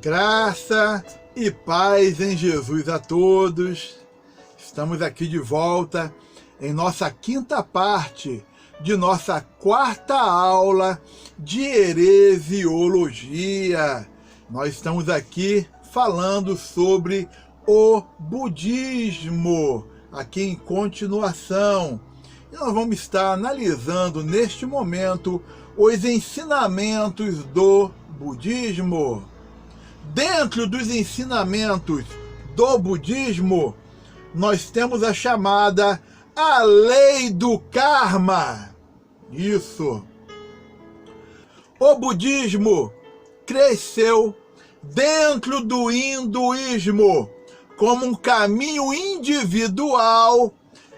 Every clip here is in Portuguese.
Graça e paz em Jesus a todos. Estamos aqui de volta em nossa quinta parte de nossa quarta aula de heresiologia. Nós estamos aqui falando sobre o budismo, aqui em continuação. E nós vamos estar analisando neste momento os ensinamentos do budismo. Dentro dos ensinamentos do budismo, nós temos a chamada a lei do karma. Isso. O budismo cresceu dentro do hinduísmo como um caminho individual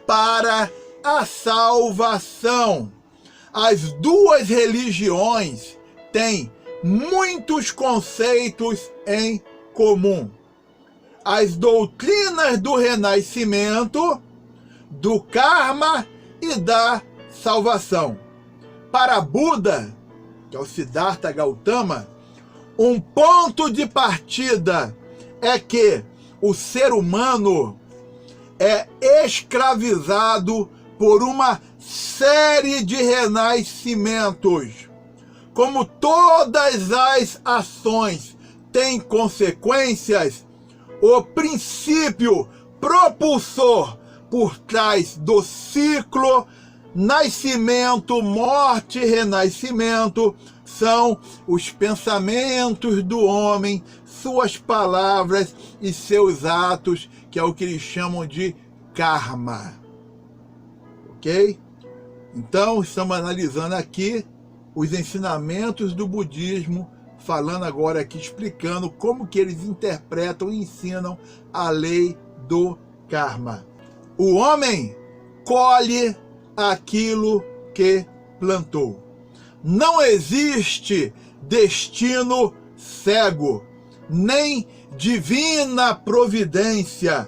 para a salvação. As duas religiões têm muitos conceitos em comum. As doutrinas do renascimento, do karma e da salvação. Para Buda, que é o Siddhartha Gautama, um ponto de partida é que o ser humano é escravizado por uma série de renascimentos. Como todas as ações têm consequências, o princípio propulsor por trás do ciclo nascimento, morte e renascimento são os pensamentos do homem, suas palavras e seus atos, que é o que eles chamam de karma. Ok? Então, estamos analisando aqui os ensinamentos do budismo, falando agora aqui, explicando como que eles interpretam e ensinam a lei do karma. O homem colhe aquilo que plantou. Não existe destino cego, nem divina providência.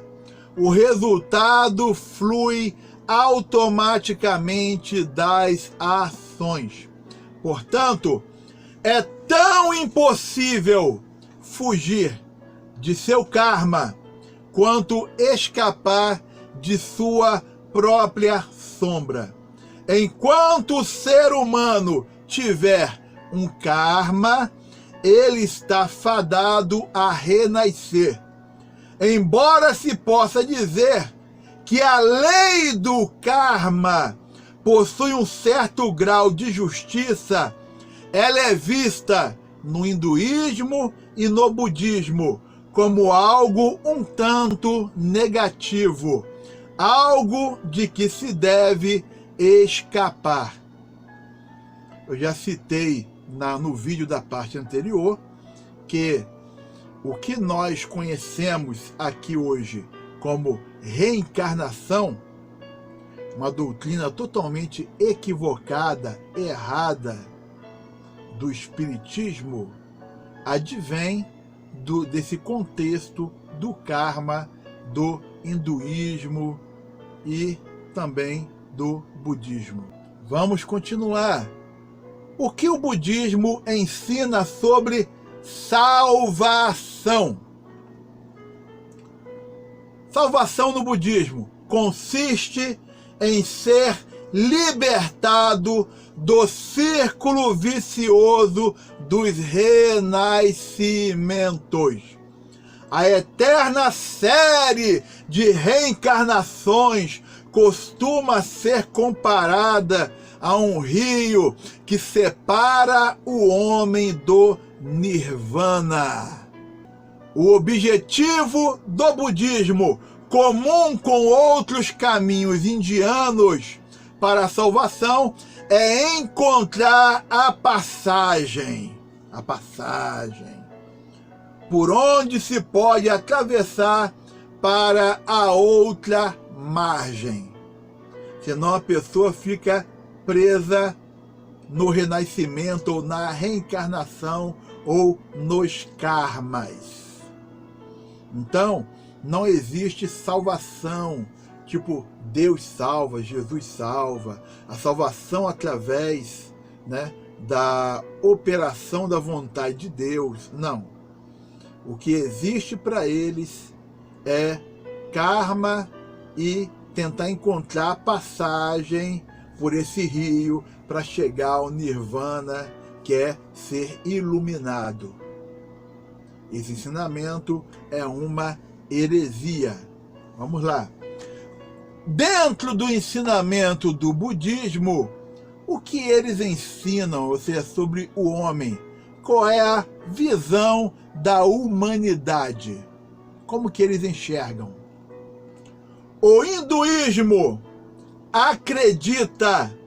O resultado flui automaticamente das ações. Portanto, é tão impossível fugir de seu karma quanto escapar de sua própria sombra. Enquanto o ser humano tiver um karma, ele está fadado a renascer. Embora se possa dizer que a lei do karma possui um certo grau de justiça, ela é vista no hinduísmo e no budismo como algo um tanto negativo, algo de que se deve escapar. Eu já citei no vídeo da parte anterior que o que nós conhecemos aqui hoje como reencarnação, uma doutrina totalmente equivocada, errada do espiritismo, advém desse contexto do karma, do hinduísmo e também do budismo. Vamos continuar. O que o budismo ensina sobre salvação? Salvação no budismo consiste em ser libertado do círculo vicioso dos renascimentos. A eterna série de reencarnações costuma ser comparada a um rio que separa o homem do nirvana. O objetivo do budismo, comum com outros caminhos indianos para a salvação, é encontrar a passagem por onde se pode atravessar para a outra margem. Senão a pessoa fica presa no renascimento, ou na reencarnação, ou nos karmas. Então, não existe salvação, tipo, Deus salva, Jesus salva, a salvação através, né, da operação da vontade de Deus. Não. O que existe para eles é karma e tentar encontrar passagem por esse rio para chegar ao nirvana, que é ser iluminado. Esse ensinamento é uma heresia. Vamos lá. Dentro do ensinamento do budismo, o que eles ensinam, ou seja, sobre o homem? Qual é a visão da humanidade? Como que eles enxergam? O hinduísmo acredita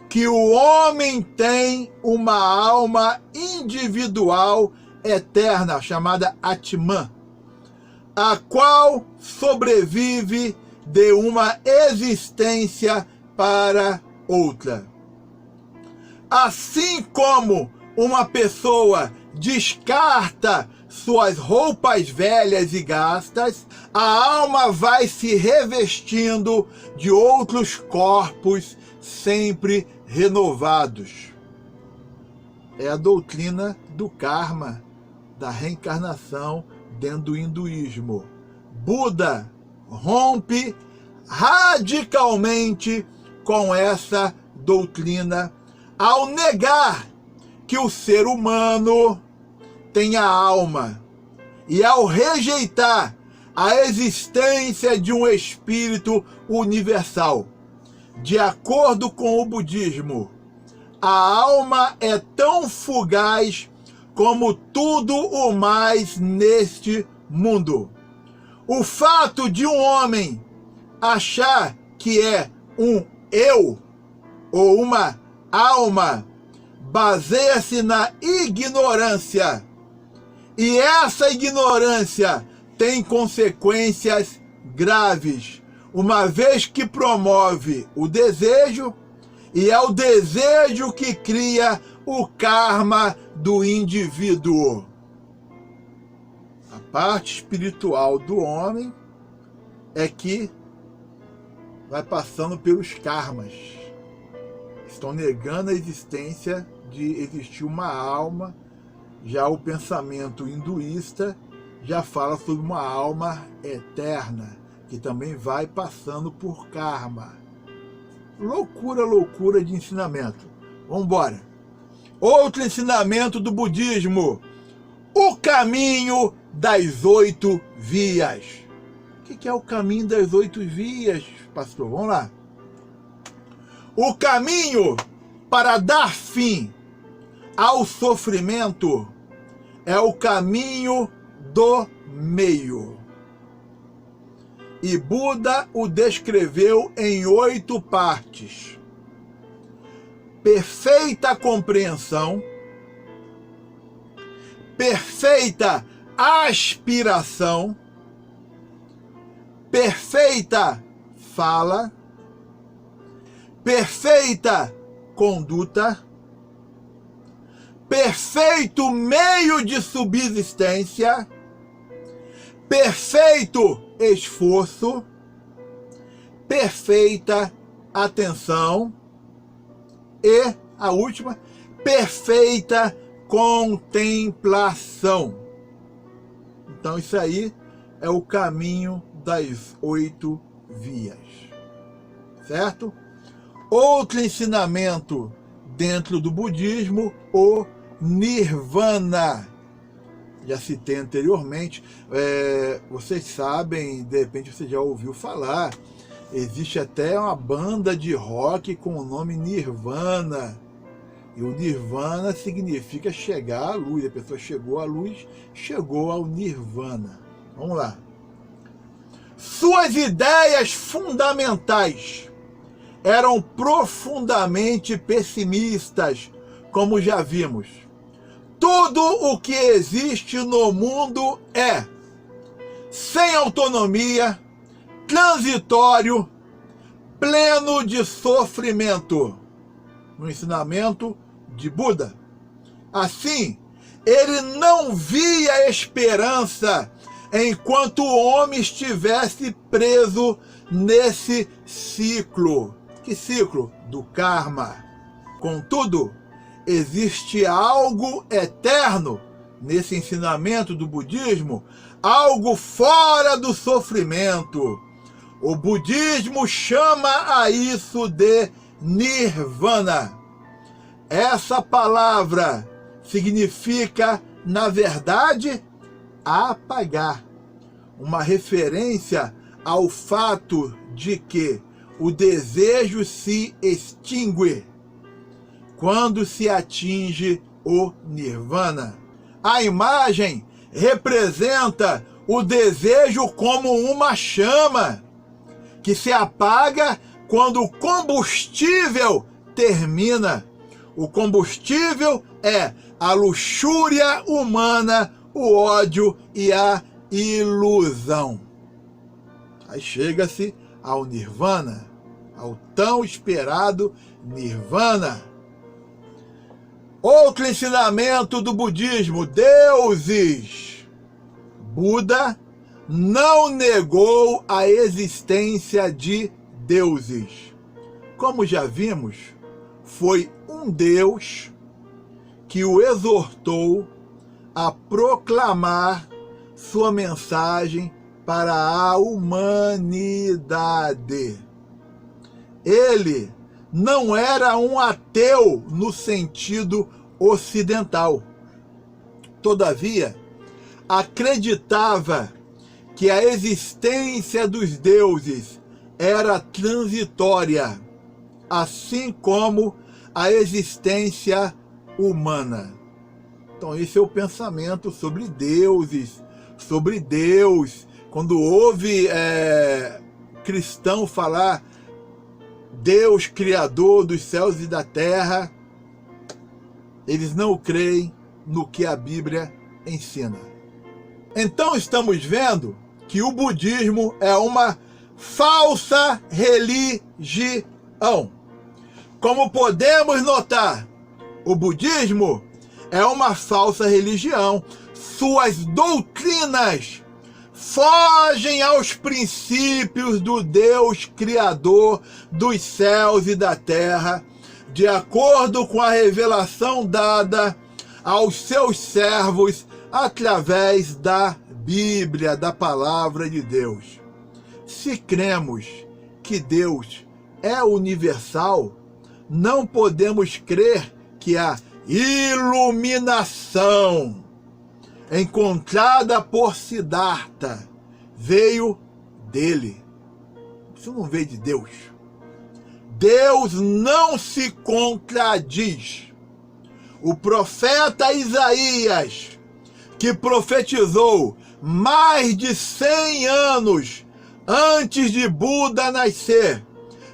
que o homem tem uma alma individual eterna, chamada Atman, a qual sobrevive de uma existência para outra. Assim como uma pessoa descarta suas roupas velhas e gastas, a alma vai se revestindo de outros corpos sempre renovados. É a doutrina do karma, da reencarnação dentro do hinduísmo. Buda rompe radicalmente com essa doutrina ao negar que o ser humano tem a alma e ao rejeitar a existência de um espírito universal. De acordo com o budismo, a alma é tão fugaz como tudo o mais neste mundo. O fato de um homem achar que é um eu ou uma alma baseia-se na ignorância. E essa ignorância tem consequências graves, uma vez que promove o desejo, e é o desejo que cria o karma do indivíduo. A parte espiritual do homem é que vai passando pelos karmas. Estão negando a existência de existir uma alma. Já o pensamento hinduísta já fala sobre uma alma eterna, que também vai passando por karma. Loucura, loucura de ensinamento. Vamos embora. Outro ensinamento do budismo: o caminho das 8 vias. O que é o caminho das 8 vias, pastor? Vamos lá. O caminho para dar fim ao sofrimento é o caminho do meio. E Buda o descreveu em 8 partes: perfeita compreensão, perfeita aspiração, perfeita fala, perfeita conduta, perfeito meio de subsistência, perfeito esforço, perfeita atenção e, a última, perfeita contemplação. Então isso aí é o caminho das 8 vias, certo? Outro ensinamento dentro do budismo, o nirvana. Já citei anteriormente, vocês sabem, de repente você já ouviu falar, existe até uma banda de rock com o nome Nirvana. E o nirvana significa chegar à luz. A pessoa chegou à luz, chegou ao nirvana. Vamos lá. Suas ideias fundamentais eram profundamente pessimistas, como já vimos. Tudo o que existe no mundo é sem autonomia, transitório, pleno de sofrimento. No ensinamento de Buda. Assim, ele não via esperança enquanto o homem estivesse preso nesse ciclo. Que ciclo? Do karma. Contudo, existe algo eterno nesse ensinamento do budismo, algo fora do sofrimento. O budismo chama a isso de nirvana. Essa palavra significa, na verdade, apagar. Uma referência ao fato de que o desejo se extingue quando se atinge o nirvana. A imagem representa o desejo como uma chama que se apaga quando o combustível termina. O combustível é a luxúria humana, o ódio e a ilusão. Aí chega-se ao nirvana, ao tão esperado nirvana. Outro ensinamento do budismo, deuses. Buda não negou a existência de deuses. Como já vimos, foi um Deus que o exortou a proclamar sua mensagem para a humanidade. Ele não era um ateu no sentido ocidental. Todavia, acreditava que a existência dos deuses era transitória, assim como a existência humana. Então esse é o pensamento sobre deuses, sobre Deus. Quando ouve cristão falar Deus criador dos céus e da terra, eles não creem no que a Bíblia ensina. Então estamos vendo que o budismo é uma falsa religião. Como podemos notar, o budismo é uma falsa religião. Suas doutrinas fogem aos princípios do Deus Criador dos céus e da terra, de acordo com a revelação dada aos seus servos através da Bíblia, da Palavra de Deus. Se cremos que Deus é universal, não podemos crer que a iluminação encontrada por Siddhartha veio dele. Isso não veio de Deus. Deus não se contradiz. O profeta Isaías, que profetizou mais de 100 anos antes de Buda nascer,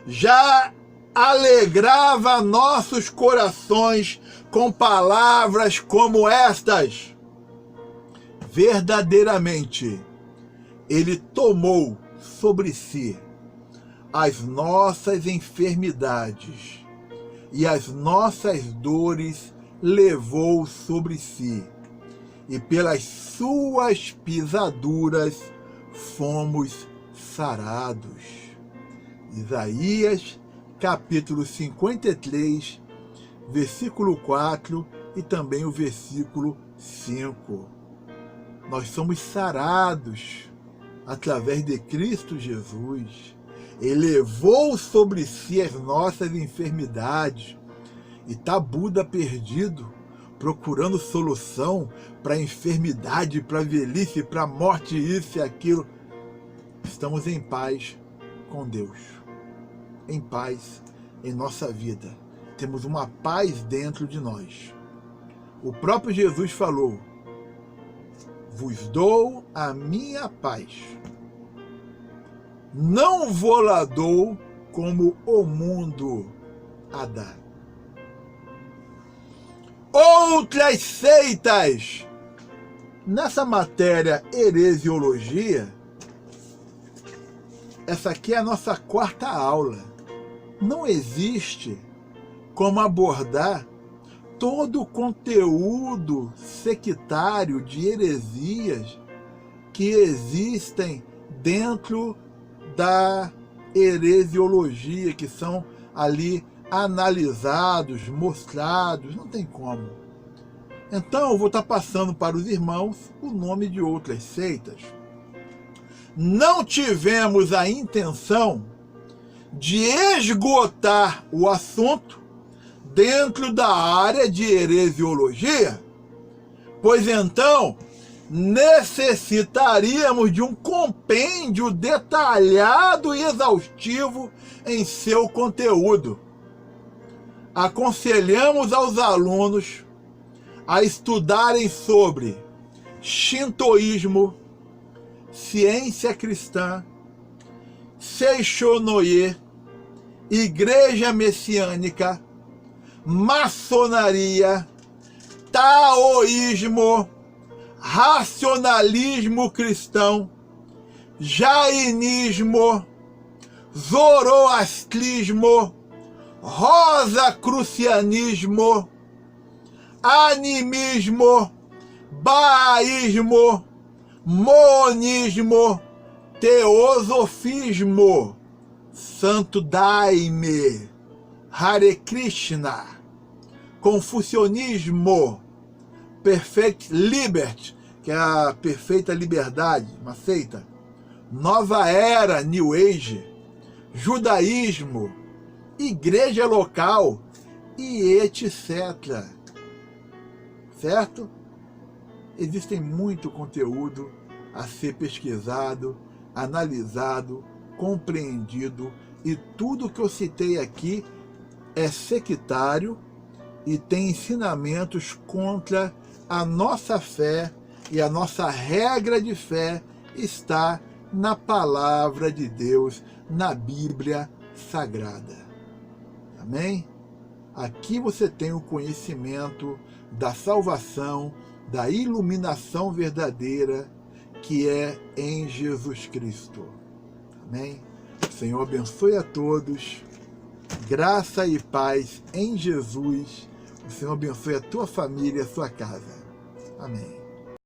já alegrava nossos corações com palavras como estas: verdadeiramente, ele tomou sobre si as nossas enfermidades e as nossas dores levou sobre si, e pelas suas pisaduras fomos sarados. Isaías, capítulo 53, versículo 4 e também o versículo 5. Nós somos sarados através de Cristo Jesus. Ele levou sobre si as nossas enfermidades. E está Buda perdido, procurando solução para a enfermidade, para a velhice, para a morte, isso e aquilo. Estamos em paz com Deus. Em paz em nossa vida. Temos uma paz dentro de nós. O próprio Jesus falou: vos dou a minha paz. Não vou-la dou como o mundo a dá. Outras seitas. Nessa matéria heresiologia, essa aqui é a nossa quarta aula. Não existe como abordar todo o conteúdo sectário de heresias que existem dentro da heresiologia, que são ali analisados, mostrados. Não tem como. Então, eu vou estar passando para os irmãos o nome de outras seitas. Não tivemos a intenção de esgotar o assunto dentro da área de heresiologia, pois então necessitaríamos de um compêndio detalhado e exaustivo em seu conteúdo. Aconselhamos aos alunos a estudarem sobre shintoísmo, ciência cristã, Seishonoye, igreja messiânica, maçonaria, taoísmo, racionalismo cristão, jainismo, zoroastrismo, rosacrucianismo, animismo, baísmo, monismo, teosofismo, Santo Daime, Hare Krishna, confucionismo, Perfect Liberty, que é a perfeita liberdade, uma seita, Nova Era, New Age, judaísmo, igreja local e etc. Certo? Existem muito conteúdo a ser pesquisado, analisado, compreendido, e tudo que eu citei aqui é sectário e tem ensinamentos contra a nossa fé, e a nossa regra de fé está na palavra de Deus, na Bíblia Sagrada. Amém? Aqui você tem o conhecimento da salvação, da iluminação verdadeira, que é em Jesus Cristo. Amém? O Senhor abençoe a todos. Graça e paz em Jesus. O Senhor abençoe a tua família, a sua casa. Amém.